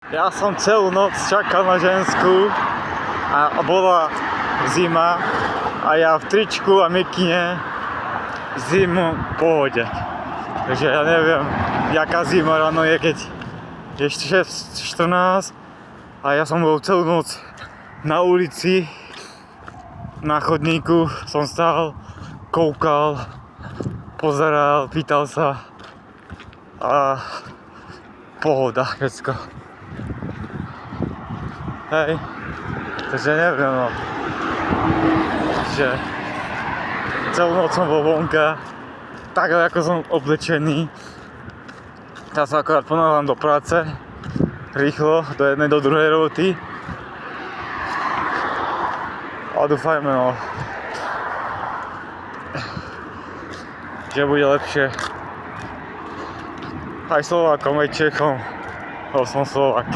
Ja som celú noc čakal na ženskú a bola zima a ja v tričku a mikine zimu v pohode. Takže ja neviem, jaká zima ráno je, keď je 6:14 a ja som bol celú noc na ulici, na chodníku som stál, koukal, pozeral, pýtal sa a pohoda, všetko. Hej, takže neviem, no. Že celú noc som bol vonka, tak ako som oblečený. Teraz sa akorát ponáhľam do práce, rýchlo, do jednej, do druhej roboty. A dúfajme, no, že bude lepšie aj Slovákom, aj Čechom, lebo som Slovák.